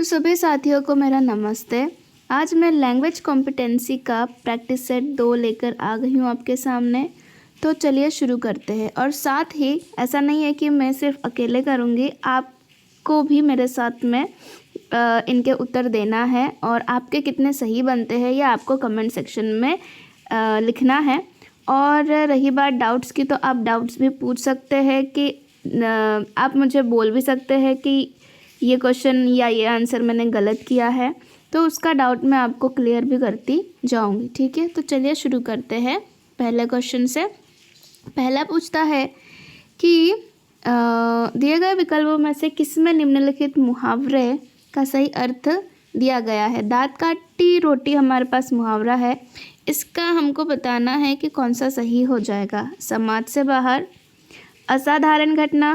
तो सभी साथियों को मेरा नमस्ते। आज मैं लैंग्वेज कॉम्पिटेंसी का प्रैक्टिस सेट 2 लेकर आ गई हूँ आपके सामने। तो चलिए शुरू करते हैं। और साथ ही ऐसा नहीं है कि मैं सिर्फ अकेले करूँगी, आपको भी मेरे साथ में इनके उत्तर देना है और आपके कितने सही बनते हैं यह आपको कमेंट सेक्शन में लिखना है। और रही बात डाउट्स की, तो आप डाउट्स भी पूछ सकते हैं कि आप मुझे बोल भी सकते हैं कि ये क्वेश्चन या ये आंसर मैंने गलत किया है, तो उसका डाउट मैं आपको क्लियर भी करती जाऊंगी। ठीक है, तो चलिए शुरू करते हैं पहले क्वेश्चन से। पहला पूछता है कि दिए गए विकल्पों में से किसमें निम्नलिखित मुहावरे का सही अर्थ दिया गया है। दांत काटी रोटी हमारे पास मुहावरा है, इसका हमको बताना है कि कौन सा सही हो जाएगा। समाज से बाहर, असाधारण घटना,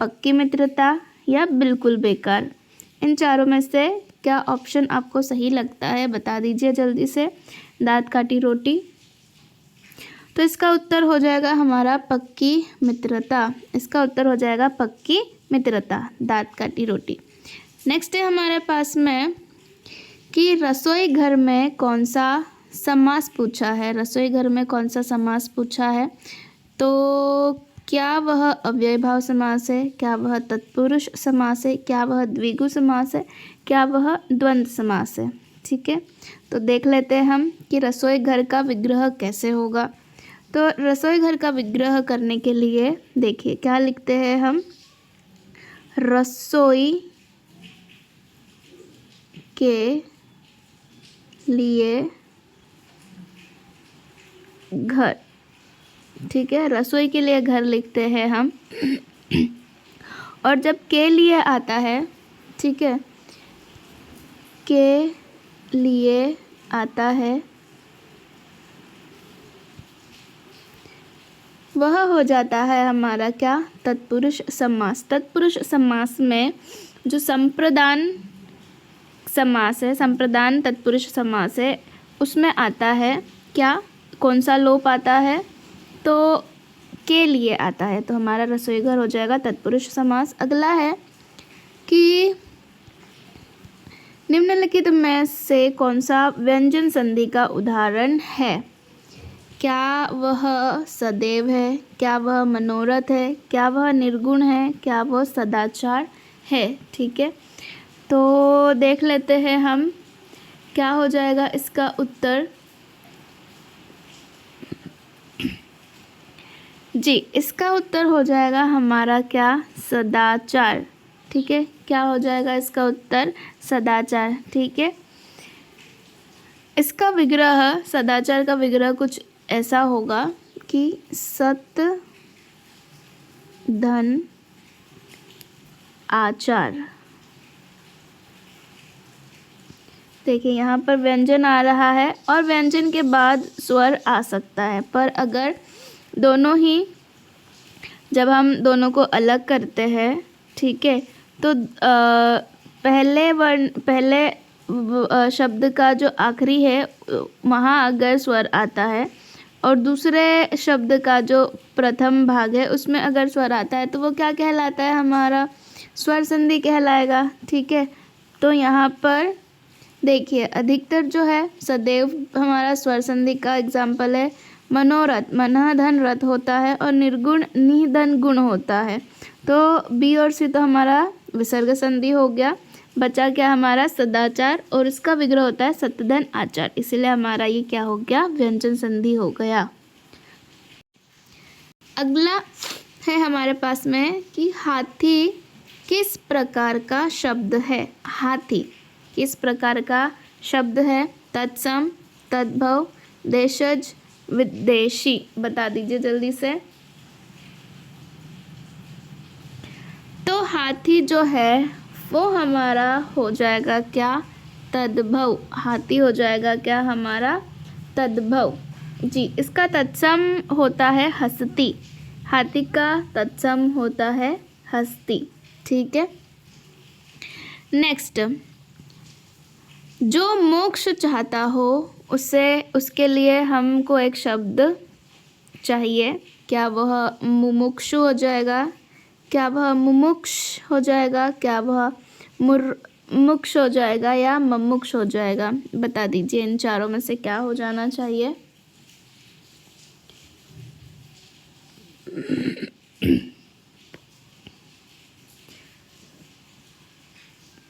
पक्की मित्रता या बिल्कुल बेकार। इन चारों में से क्या ऑप्शन आपको सही लगता है, बता दीजिए जल्दी से। दांत काटी रोटी, तो इसका उत्तर हो जाएगा हमारा पक्की मित्रता। इसका उत्तर हो जाएगा पक्की मित्रता, दांत काटी रोटी। नेक्स्ट है हमारे पास में कि रसोई घर में कौन सा समास पूछा है। रसोई घर में कौन सा समास पूछा है, तो क्या वह अव्ययभाव समास है, क्या वह तत्पुरुष समास है, क्या वह द्विगु समास है, क्या वह द्वंद्व समास है। ठीक है, तो देख लेते हैं हम कि रसोई घर का विग्रह कैसे होगा। तो रसोई घर का विग्रह करने के लिए देखिए क्या लिखते हैं हम। रसोई के लिए घर, ठीक है, रसोई के लिए घर लिखते हैं हम। और जब के लिए आता है, ठीक है, के लिए आता है, वह हो जाता है हमारा क्या, तत्पुरुष समास। तत्पुरुष समास में जो संप्रदान समास है, संप्रदान तत्पुरुष समास है, उसमें आता है क्या, कौन सा लोप आता है, तो के लिए आता है। तो हमारा रसोई घर हो जाएगा तत्पुरुष समास। अगला है कि निम्नलिखित में से कौन सा व्यंजन संधि का उदाहरण है। क्या वह सदैव है, क्या वह मनोरथ है, क्या वह निर्गुण है, क्या वह सदाचार है। ठीक है, तो देख लेते हैं हम क्या हो जाएगा इसका उत्तर। जी, इसका उत्तर हो जाएगा हमारा क्या, सदाचार। ठीक है, क्या हो जाएगा इसका उत्तर, सदाचार। ठीक है, इसका विग्रह, सदाचार का विग्रह कुछ ऐसा होगा कि सत धन आचार। देखिए यहाँ पर व्यंजन आ रहा है और व्यंजन के बाद स्वर आ सकता है, पर अगर दोनों ही, जब हम दोनों को अलग करते हैं, ठीक है, तो पहले शब्द का जो आखिरी है वहाँ अगर स्वर आता है और दूसरे शब्द का जो प्रथम भाग है उसमें अगर स्वर आता है, तो वो क्या कहलाता है, हमारा स्वर संधि कहलाएगा। ठीक है, तो यहाँ पर देखिए अधिकतर जो है सदैव हमारा स्वर संधि का एग्जाम्पल है। मनोरथ, मनः धन रथ होता है और निर्गुण निः धन गुण होता है। तो बी और सी तो हमारा विसर्ग संधि हो गया, बचा क्या हमारा सदाचार, और इसका विग्रह होता है सतधन आचार, इसीलिए हमारा ये क्या हो गया, व्यंजन संधि हो गया। अगला है हमारे पास में कि हाथी किस प्रकार का शब्द है। हाथी किस प्रकार का शब्द है, तत्सम, तद्भव, देशज, विदेशी। बता दीजिए जल्दी से। तो हाथी जो है वो हमारा हो जाएगा क्या, तद्भव। हाथी हो जाएगा क्या हमारा, तद्भव। जी, इसका तत्सम होता है हस्ती। हाथी का तत्सम होता है हस्ती। ठीक है, नेक्स्ट, जो मोक्ष चाहता हो उसके लिए हमको एक शब्द चाहिए। क्या वह मुमुक्षु हो जाएगा, क्या वह मुमुक्ष हो जाएगा, क्या वह मुक्ष हो जाएगा या ममुक्ष हो जाएगा? बता दीजिए इन चारों में से क्या हो जाना चाहिए।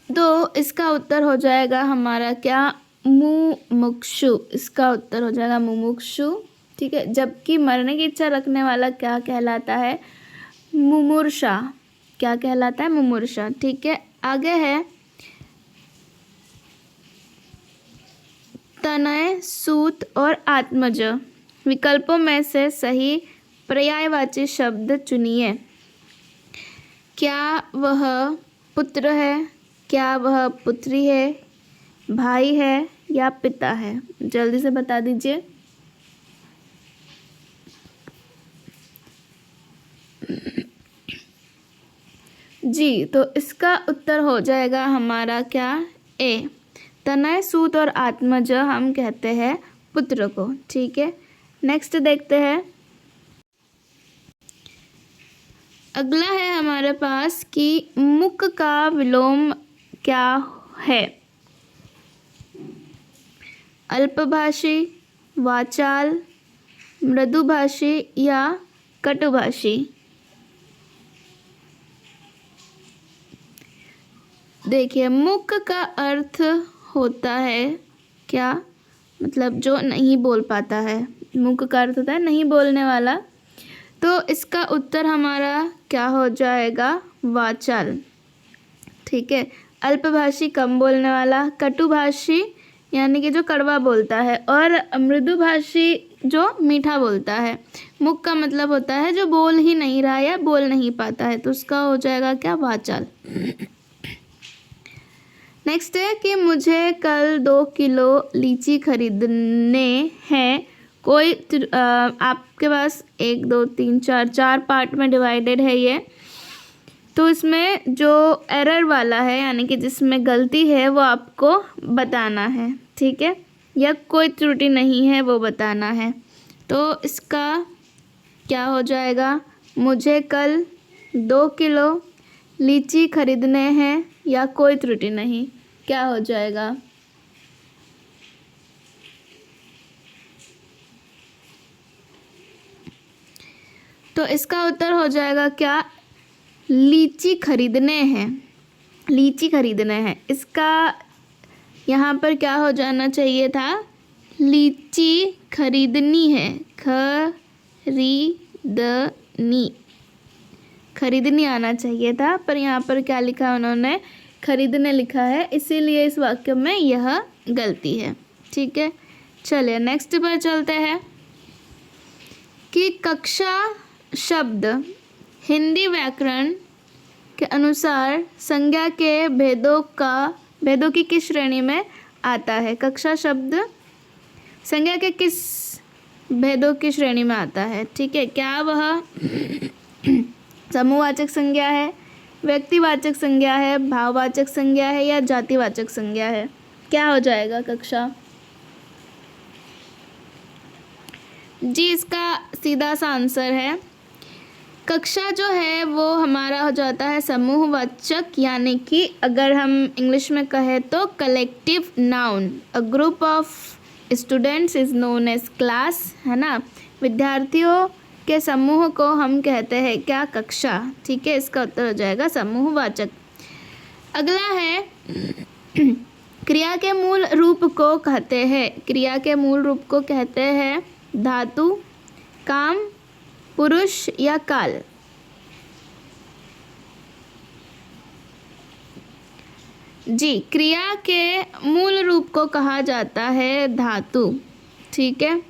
तो इसका उत्तर हो जाएगा हमारा क्या? मुमुक्षु। इसका उत्तर हो जाएगा मुमुक्षु। ठीक है, जबकि मरने की इच्छा रखने वाला क्या कहलाता है? मुमूर्षा। क्या कहलाता है? मुमूर्षा। ठीक है, आगे है तनय, सूत और आत्मज। विकल्पों में से सही पर्यायवाची शब्द चुनिए। क्या वह पुत्र है? क्या वह पुत्री है? भाई है या पिता है? जल्दी से बता दीजिए। जी, तो इसका उत्तर हो जाएगा हमारा क्या? ए। तनय, सूत और आत्मज हम कहते हैं पुत्र को। ठीक है, नेक्स्ट देखते हैं। अगला है हमारे पास कि मुक का विलोम क्या है? अल्पभाषी, वाचाल, मृदुभाषी या कटुभाषी? देखिए, मुक का अर्थ होता है क्या? मतलब जो नहीं बोल पाता है। मुक का अर्थ होता है नहीं बोलने वाला। तो इसका उत्तर हमारा क्या हो जाएगा? वाचाल। ठीक है, अल्पभाषी कम बोलने वाला, कटुभाषी यानी कि जो कड़वा बोलता है, और मृदुभाषी जो मीठा बोलता है। मुक का मतलब होता है जो बोल ही नहीं रहा या बोल नहीं पाता है, तो उसका हो जाएगा क्या? वाचाल। नेक्स्ट है कि मुझे कल 2 किलो लीची खरीदने हैं। कोई आपके पास 1 2 3 4 पार्ट में डिवाइडेड है ये। तो इसमें जो एरर वाला है यानी कि जिसमें गलती है वो आपको बताना है। ठीक है, या कोई त्रुटि नहीं है वो बताना है। तो इसका क्या हो जाएगा? मुझे कल 2 किलो लीची खरीदने हैं या कोई त्रुटि नहीं, क्या हो जाएगा? तो इसका उत्तर हो जाएगा क्या? लीची खरीदने हैं। लीची खरीदने हैं, इसका यहाँ पर क्या हो जाना चाहिए था? लीची खरीदनी है। खरीदनी, खरीदनी आना चाहिए था, पर यहाँ पर क्या लिखा उन्होंने? खरीदने लिखा है, इसीलिए इस वाक्य में यह गलती है। ठीक है, चलिए नेक्स्ट पर चलते हैं कि कक्षा शब्द हिंदी व्याकरण के अनुसार संज्ञा के भेदों की किस श्रेणी में आता है? कक्षा शब्द संज्ञा के किस भेदों की श्रेणी में आता है? ठीक है, क्या वह समूहवाचक संज्ञा है, व्यक्तिवाचक संज्ञा है, भाववाचक संज्ञा है या जातिवाचक संज्ञा है? क्या हो जाएगा कक्षा? जी, इसका सीधा सा आंसर है कक्षा जो है वो हमारा हो जाता है समूहवाचक, यानी कि अगर हम इंग्लिश में कहें तो collective noun. A group of students is known as class, है ना। विद्यार्थियों के समूह को हम कहते हैं क्या? कक्षा। ठीक है, इसका उत्तर हो जाएगा समूहवाचक। अगला है क्रिया के मूल रूप को कहते हैं। क्रिया के मूल रूप को कहते हैं धातु, काम, पुरुष या काल? जी, क्रिया के मूल रूप को कहा जाता है धातु। ठीक है,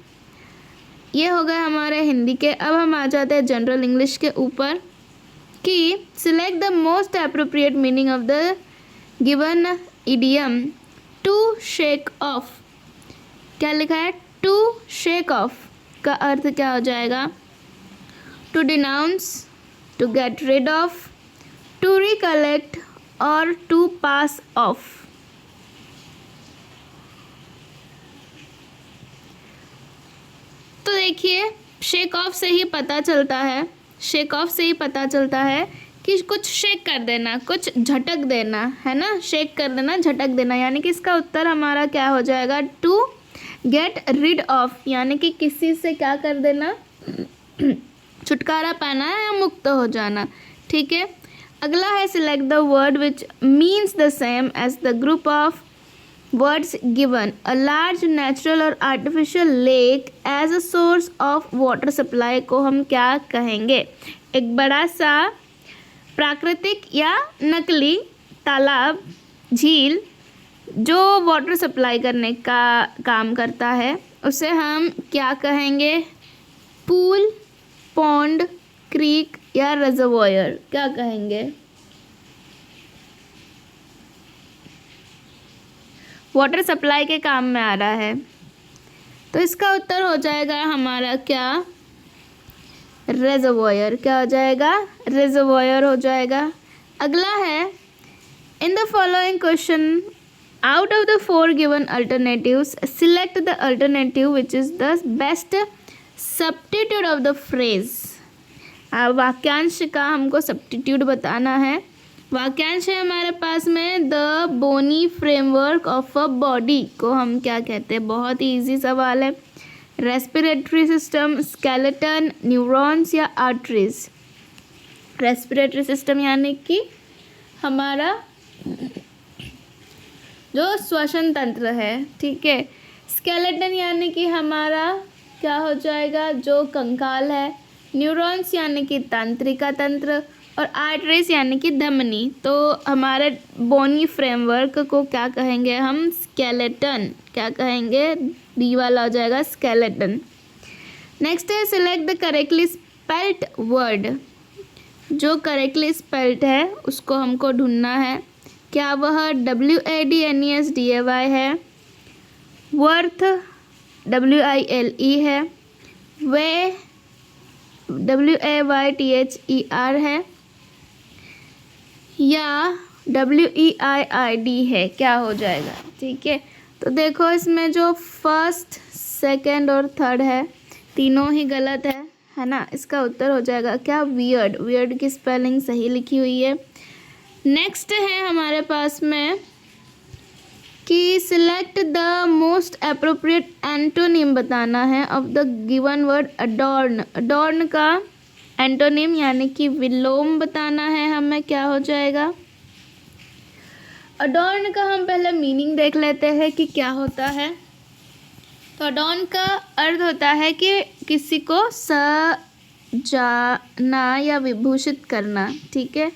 ये हो गए हमारे हिंदी के। अब हम आ जाते हैं जनरल इंग्लिश के ऊपर कि select the most appropriate meaning of the given idiom to shake off. क्या लिखा है? टू शेक ऑफ का अर्थ क्या हो जाएगा? To denounce, to get rid of, to recollect और टू पास ऑफ। तो देखिए, शेक ऑफ से ही पता चलता है कि कुछ शेक कर देना, कुछ झटक देना, है ना, शेक कर देना, झटक देना, यानी कि इसका उत्तर हमारा क्या हो जाएगा, टू गेट रिड ऑफ, यानी कि किसी से क्या कर देना, छुटकारा पाना या मुक्त हो जाना। ठीक है, अगला है select the word which means the same as the group of words given. A large natural और artificial lake as a source of water supply को हम क्या कहेंगे, एक बड़ा सा प्राकृतिक या नकली तालाब, झील जो वाटर सप्लाई करने का काम करता है, उसे हम क्या कहेंगे, पूल, पॉन्ड, क्रीक या रिजर्वॉयर, क्या कहेंगे, वाटर सप्लाई के काम में आ रहा है। तो इसका उत्तर हो जाएगा हमारा क्या, रिजर्वॉयर। क्या हो जाएगा, रिजर्वॉयर हो जाएगा। अगला है in the following question out of the 4 given alternatives select the alternative which is the best substitute of the phrase. वाक्यांश का हमको सब्स्टिट्यूट बताना है। वाक्यांश है हमारे पास में the bony framework of a body को हम क्या कहते हैं, बहुत ही ईजी सवाल है। रेस्पिरेटरी सिस्टम, स्केलेटन, न्यूरॉन्स या आर्टरीज। रेस्पिरेटरी सिस्टम यानी कि हमारा जो श्वसन तंत्र है, ठीक है। स्केलेटन यानी कि हमारा क्या हो जाएगा, जो कंकाल है। न्यूरॉन्स यानी कि तंत्रिका तंत्र, और आर्टरीज यानी कि धमनी। तो हमारे बोनी फ्रेमवर्क को क्या कहेंगे हम, स्केलेटन। क्या कहेंगे, डी वाला हो जाएगा स्केलेटन। नेक्स्ट है select the correctly spelt word. जो करेक्टली स्पेल्ट है उसको हमको ढूंढना है। क्या वह WADNESDAY है, वर्थ WILE है, वे WAYTHER है, या WEIID है, क्या हो जाएगा। ठीक है, तो देखो इसमें जो फर्स्ट, सेकंड और थर्ड है तीनों ही गलत है ना। इसका उत्तर हो जाएगा क्या, वियर्ड। वियर्ड की स्पेलिंग सही लिखी हुई है। नेक्स्ट है हमारे पास में कि select the most appropriate antonym बताना है of the given word adorn. Adorn का एंटोनिम यानी कि विलोम बताना है हमें। क्या हो जाएगा, अडॉर्न का हम पहले मीनिंग देख लेते हैं कि क्या होता है। तो अडॉर्न का अर्थ होता है कि किसी को सजाना या विभूषित करना। ठीक है,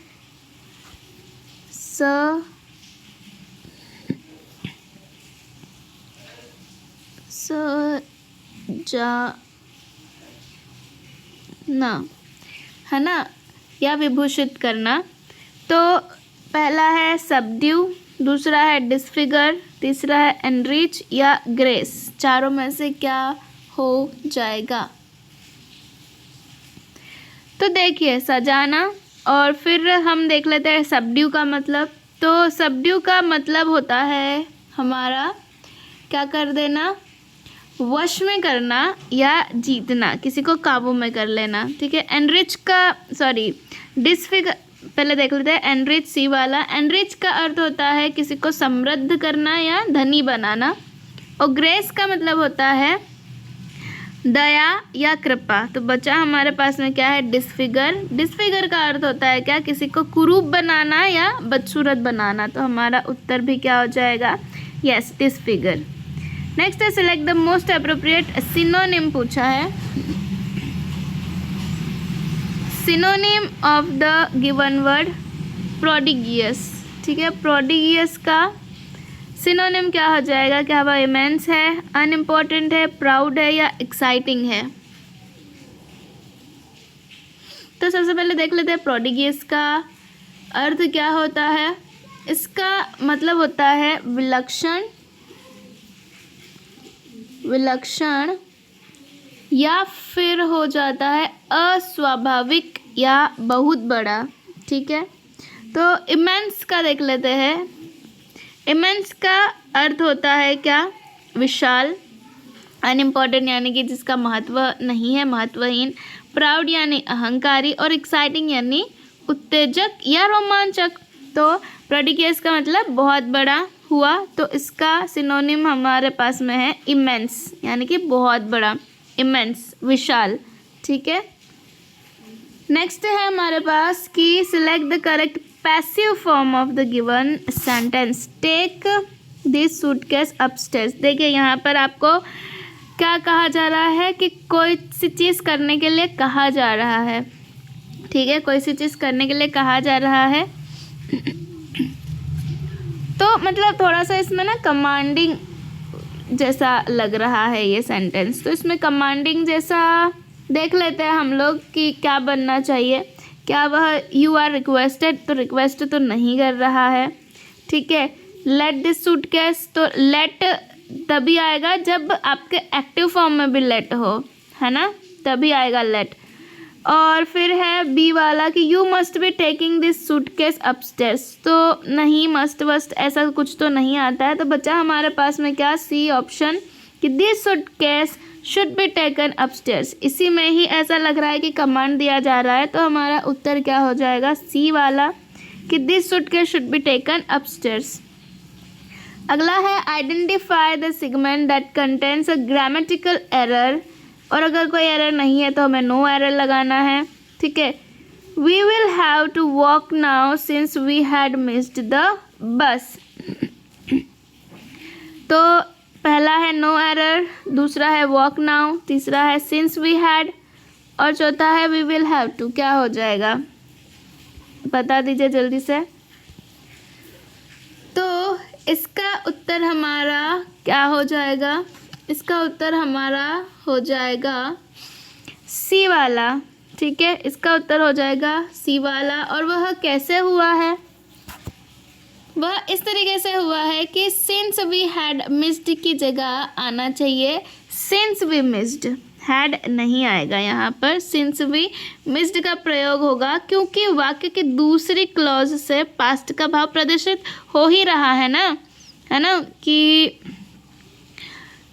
सजाना, है ना, या विभूषित करना। तो पहला है सबड्यू, दूसरा है डिसफिगर, तीसरा है एनरिच या ग्रेस। चारों में से क्या हो जाएगा। तो देखिए सजाना, और फिर हम देख लेते हैं सबड्यू का मतलब। तो सबड्यू का मतलब होता है हमारा क्या कर देना, वश में करना या जीतना, किसी को काबू में कर लेना। ठीक है, एनरिच का डिसफिगर पहले देख लेते हैं। एनरिच सी वाला, एनरिच का अर्थ होता है किसी को समृद्ध करना या धनी बनाना। और ग्रेस का मतलब होता है दया या कृपा। तो बचा हमारे पास में क्या है, डिसफिगर। डिसफिगर का अर्थ होता है क्या, किसी को कुरूप बनाना या बदसूरत बनाना। तो हमारा उत्तर भी क्या हो जाएगा, यस, डिसफिगर। नेक्स्ट है select the most appropriate synonym पूछा है। Synonym of the given word prodigious. ठीक है, प्रोडिगियस का सिनोनिम क्या हो जाएगा, क्या वह इमेंस है, अनइम्पॉर्टेंट है, प्राउड है या एक्साइटिंग है। तो सबसे पहले देख लेते हैं प्रोडिगियस का अर्थ क्या होता है। इसका मतलब होता है विलक्षण, विलक्षण या फिर हो जाता है अस्वाभाविक या बहुत बड़ा। ठीक है, तो इमेंस का देख लेते हैं। इमेंस का अर्थ होता है क्या, विशाल, अनइम्पॉर्टेंट यानी कि जिसका महत्व नहीं है, महत्वहीन, प्राउड यानी अहंकारी, और एक्साइटिंग यानी उत्तेजक या रोमांचक। तो प्रोडिगियस का मतलब बहुत बड़ा हुआ, तो इसका सिनोनिम हमारे पास में है इमेंस, यानी कि बहुत बड़ा, इमेंस, विशाल। ठीक है, नेक्स्ट है हमारे पास कि select the correct passive form of the given sentence. Take this suitcase upstairs. देखिए यहाँ पर आपको क्या कहा जा रहा है कि कोई सी चीज़ करने के लिए कहा जा रहा है। ठीक है, कोई सी चीज़ करने के लिए कहा जा रहा है। तो मतलब थोड़ा सा इसमें ना कमांडिंग जैसा लग रहा है ये सेंटेंस, तो इसमें कमांडिंग जैसा देख लेते हैं हम लोग कि क्या बनना चाहिए। क्या वह यू आर रिक्वेस्टेड, तो रिक्वेस्ट तो नहीं कर रहा है। ठीक है, लेट दिस सूटकेस, तो लेट तभी आएगा जब आपके एक्टिव फॉर्म में भी लेट हो, है ना, तभी आएगा लेट। और फिर है बी वाला कि you must be taking this suitcase upstairs, तो नहीं, मस्ट वस्ट ऐसा कुछ तो नहीं आता है। तो बच्चा हमारे पास में क्या, सी ऑप्शन कि this suitcase should be taken upstairs. इसी में ही ऐसा लग रहा है कि कमांड दिया जा रहा है, तो हमारा उत्तर क्या हो जाएगा, सी वाला कि this suitcase should be taken upstairs. अगला है identify the segment that contains a grammatical error, और अगर कोई एरर नहीं है तो हमें नो एरर लगाना है। ठीक है, we will have to walk now since we had missed the bus. तो पहला है नो एरर, दूसरा है वॉक नाउ, तीसरा है सिंस वी हैड, और चौथा है वी विल हैव टू। क्या हो जाएगा, बता दीजिए जल्दी से। तो इसका उत्तर हमारा क्या हो जाएगा, इसका उत्तर हमारा हो जाएगा सी वाला। ठीक है, इसका उत्तर हो जाएगा सी वाला। और वह कैसे हुआ है, वह इस तरीके से हुआ है कि सिंस वी हैड मिस्ड की जगह आना चाहिए सिंस वी मिस्ड, हैड नहीं आएगा यहाँ पर, सिंस वी मिस्ड का प्रयोग होगा, क्योंकि वाक्य की दूसरी क्लॉज से पास्ट का भाव प्रदर्शित हो ही रहा है ना, है ना, कि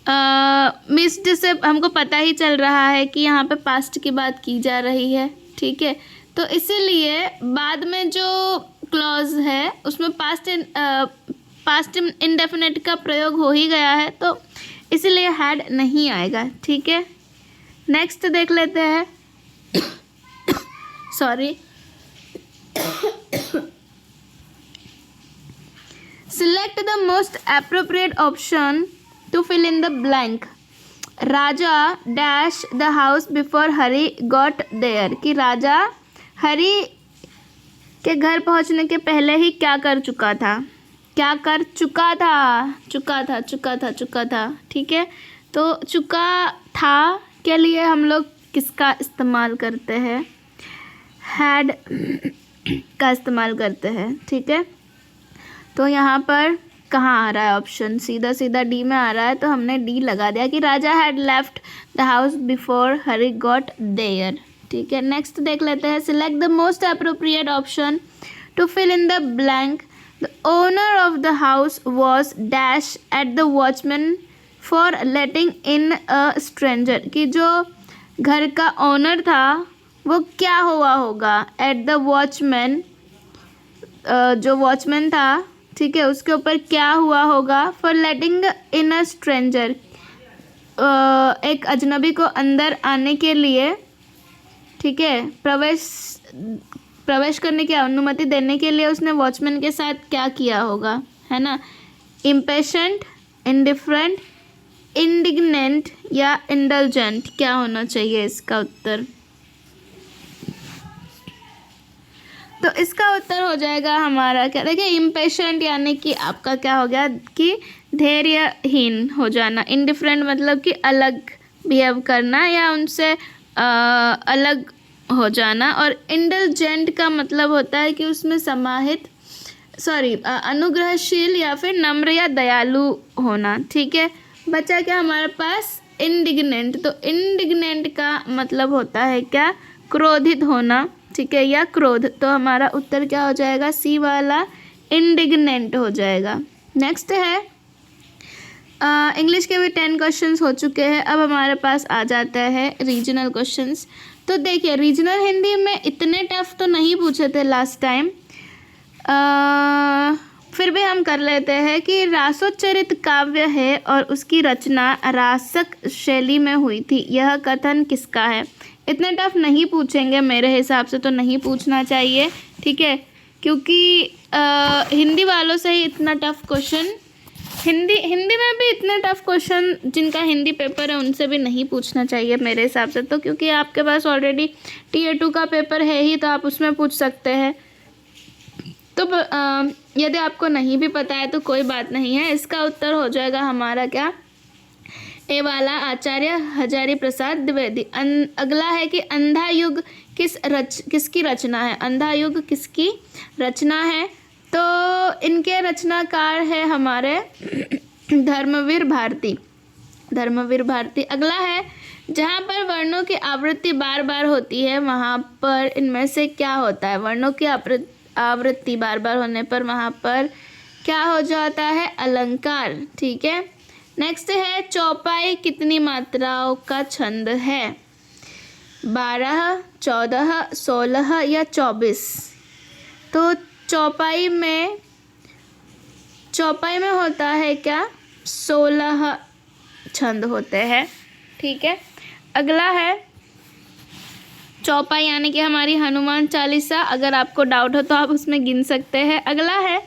मिस्ड से हमको पता ही चल रहा है कि यहाँ पे पास्ट की बात की जा रही है। ठीक है, तो इसीलिए बाद में जो क्लॉज है उसमें पास्ट इंडेफिनिट का प्रयोग हो ही गया है, तो इसीलिए हैड नहीं आएगा। ठीक है, नेक्स्ट देख लेते हैं। Sorry, select the most appropriate option to fill in the blank. Raja dash the house before Hari got there, कि राजा हरी के घर पहुंचने के पहले ही क्या कर चुका था, क्या कर चुका था, चुका था। ठीक है, तो चुका था के लिए हम लोग किसका इस्तेमाल करते हैं, हैड का इस्तेमाल करते हैं। ठीक है, तो यहाँ पर कहाँ आ रहा है ऑप्शन, सीधा सीधा डी में आ रहा है, तो हमने डी लगा दिया कि Raja had left the house before Hari got there. ठीक है, नेक्स्ट देख लेते हैं। Select the most appropriate option to fill in the blank. The owner of the house was dash at the watchman for letting in a stranger, कि जो घर का owner था वो क्या हुआ होगा, एट द वॉचमैन, जो वॉचमैन था, ठीक है, उसके ऊपर क्या हुआ होगा, for letting in a stranger, एक अजनबी को अंदर आने के लिए, ठीक है, प्रवेश करने की अनुमति देने के लिए उसने वॉचमैन के साथ क्या किया होगा, है ना, इम्पेशेंट, इंडिफरेंट, इंडिग्नेंट या इंडल्जेंट, क्या होना चाहिए इसका उत्तर। तो इसका उत्तर हो जाएगा हमारा क्या, देखिए इम्पेशेंट यानी कि आपका क्या हो गया कि धैर्यहीन हो जाना, इंडिफरेंट मतलब कि अलग बिहेव करना या उनसे अलग हो जाना, और इंडल्जेंट का मतलब होता है कि उसमें समाहित अनुग्रहशील या फिर नम्र या दयालु होना। ठीक है, बचा क्या हमारे पास इंडिग्नेंट, तो इंडिग्नेंट का मतलब होता है क्या, क्रोधित होना, ठीक है, या क्रोध। तो हमारा उत्तर क्या हो जाएगा, सी वाला इंडिग्नेंट हो जाएगा। नेक्स्ट है इंग्लिश के भी 10 क्वेश्चंस हो चुके हैं, अब हमारे पास आ जाता है रीजनल क्वेश्चंस। तो देखिए रीजनल हिंदी में इतने टफ तो नहीं पूछे थे लास्ट टाइम, फिर भी हम कर लेते हैं कि रासोचरित काव्य है और उसकी रचना रासक शैली में हुई थी, यह कथन किसका है। इतने टफ नहीं पूछेंगे, मेरे हिसाब से तो नहीं पूछना चाहिए, ठीक है, क्योंकि हिंदी वालों से ही इतना टफ क्वेश्चन, हिंदी में भी इतने टफ क्वेश्चन जिनका हिंदी पेपर है उनसे भी नहीं पूछना चाहिए मेरे हिसाब से, तो क्योंकि आपके पास ऑलरेडी Tier 2 का पेपर है ही, तो आप उसमें पूछ सकते हैं। तो यदि आपको नहीं भी पता है तो कोई बात नहीं है, इसका उत्तर हो जाएगा हमारा क्या, ए वाला, आचार्य हजारी प्रसाद द्विवेदी। अगला है कि अंधा युग किसकी रचना है। अंधा युग किसकी रचना है, तो इनके रचनाकार है हमारे धर्मवीर भारती। अगला है, जहाँ पर वर्णों की आवृत्ति बार बार होती है वहाँ पर इनमें से क्या होता है। वर्णों की आवृत्ति बार बार होने पर वहाँ पर क्या हो जाता है, अलंकार, ठीक है। नेक्स्ट है, चौपाई कितनी मात्राओं का छंद है, 12, 14, 16 या 24। तो चौपाई में होता है क्या, 16 छंद होते हैं, ठीक है। अगला है चौपाई यानी कि हमारी हनुमान चालीसा, अगर आपको डाउट हो तो आप उसमें गिन सकते हैं। अगला है,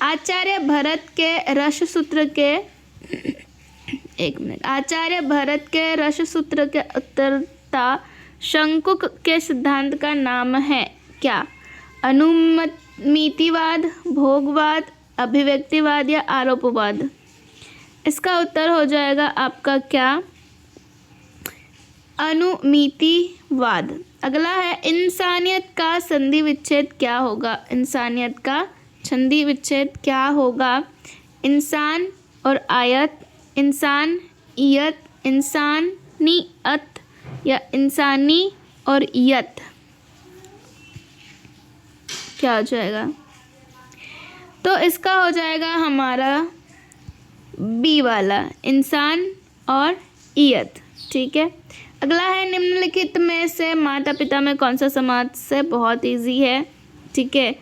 आचार्य भरत के रससूत्र के आचार्य भरत के रससूत्र के उत्तरता शंकुक के सिद्धांत का नाम है क्या, अनुमितिवाद, भोगवाद, अभिव्यक्तिवाद या आरोपवाद। इसका उत्तर हो जाएगा आपका क्या, अनुमितिवाद। अगला है, इंसानियत का संधि विच्छेद क्या होगा। इंसानियत का संधि विच्छेद क्या होगा, इंसान और आयत, इंसान ईयत, इंसानियत या इंसानी और यत, क्या हो जाएगा। तो इसका हो जाएगा हमारा बी वाला, इंसान और ईयत, ठीक है। अगला है, निम्नलिखित में से माता पिता में कौन सा समास है। बहुत इजी है, ठीक है।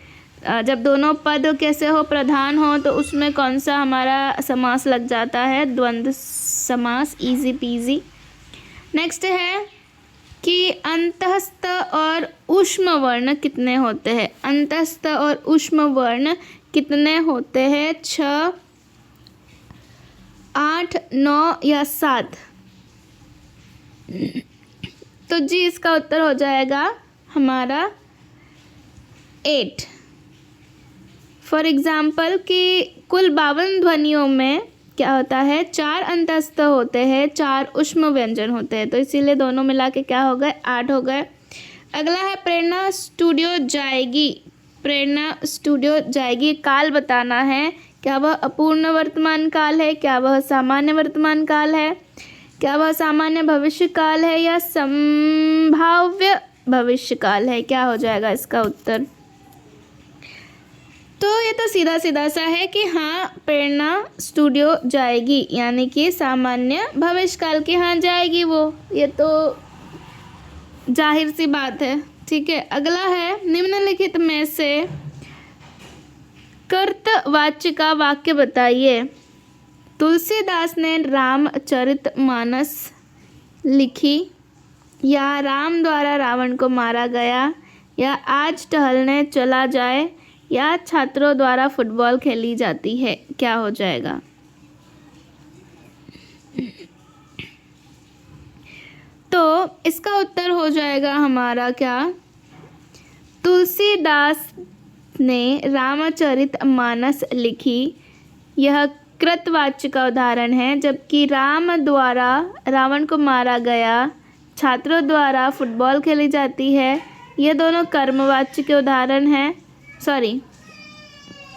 जब दोनों पद कैसे हो, प्रधान हो, तो उसमें कौन सा हमारा समास लग जाता है, द्वंद्व समास, इजी पीजी। नेक्स्ट है कि अंतस्थ और ऊष्म वर्ण कितने होते हैं। अंतस्थ और ऊष्म वर्ण कितने होते हैं, 6, 8, 9 या 7। तो जी इसका उत्तर हो जाएगा हमारा 8। फॉर एग्ज़ाम्पल कि कुल 52 ध्वनियों में क्या होता है, 4 अंतस्थ होते हैं, 4 ऊष्म व्यंजन होते हैं, तो इसीलिए दोनों मिला के क्या हो गए, 8 हो गए। अगला है, प्रेरणा स्टूडियो जाएगी काल बताना है, क्या वह अपूर्ण वर्तमान काल है, क्या वह सामान्य वर्तमान काल है, क्या वह सामान्य भविष्य काल है या संभाव्य भविष्य काल है। क्या हो जाएगा इसका उत्तर। तो ये तो सीधा सीधा सा है कि हाँ, प्रेरणा स्टूडियो जाएगी यानी कि सामान्य भविष्य काल की हाँ जाएगी वो, ये तो जाहिर सी बात है, ठीक है। अगला है, निम्नलिखित में से कर्तवाच्य का वाक्य बताइए। तुलसीदास ने रामचरितमानस लिखी, या राम द्वारा रावण को मारा गया, या आज टहलने चला जाए, या छात्रों द्वारा फुटबॉल खेली जाती है। क्या हो जाएगा। तो इसका उत्तर हो जाएगा हमारा क्या, तुलसीदास ने रामचरितमानस लिखी, यह कृतवाच्य का उदाहरण है, जबकि राम द्वारा रावण को मारा गया, छात्रों द्वारा फुटबॉल खेली जाती है, ये दोनों कर्मवाच्य के उदाहरण हैं।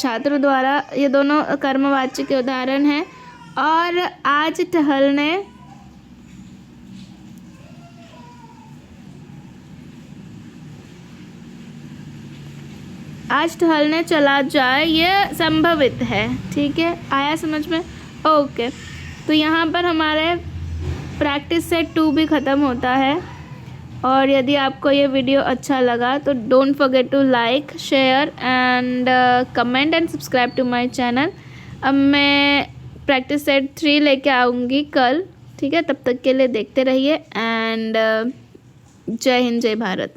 छात्रों द्वारा, ये दोनों कर्मवाच्य के उदाहरण हैं। और आज टहलने चला जाए, ये संभवित है, ठीक है। आया समझ में, ओके। तो यहाँ पर हमारे प्रैक्टिस सेट 2 भी ख़त्म होता है और यदि आपको ये वीडियो अच्छा लगा तो don't forget to like, share and comment and subscribe to my channel. अब मैं प्रैक्टिस सेट 3 लेके आऊँगी कल, ठीक है? तब तक के लिए देखते रहिए एंड जय हिंद, जय भारत।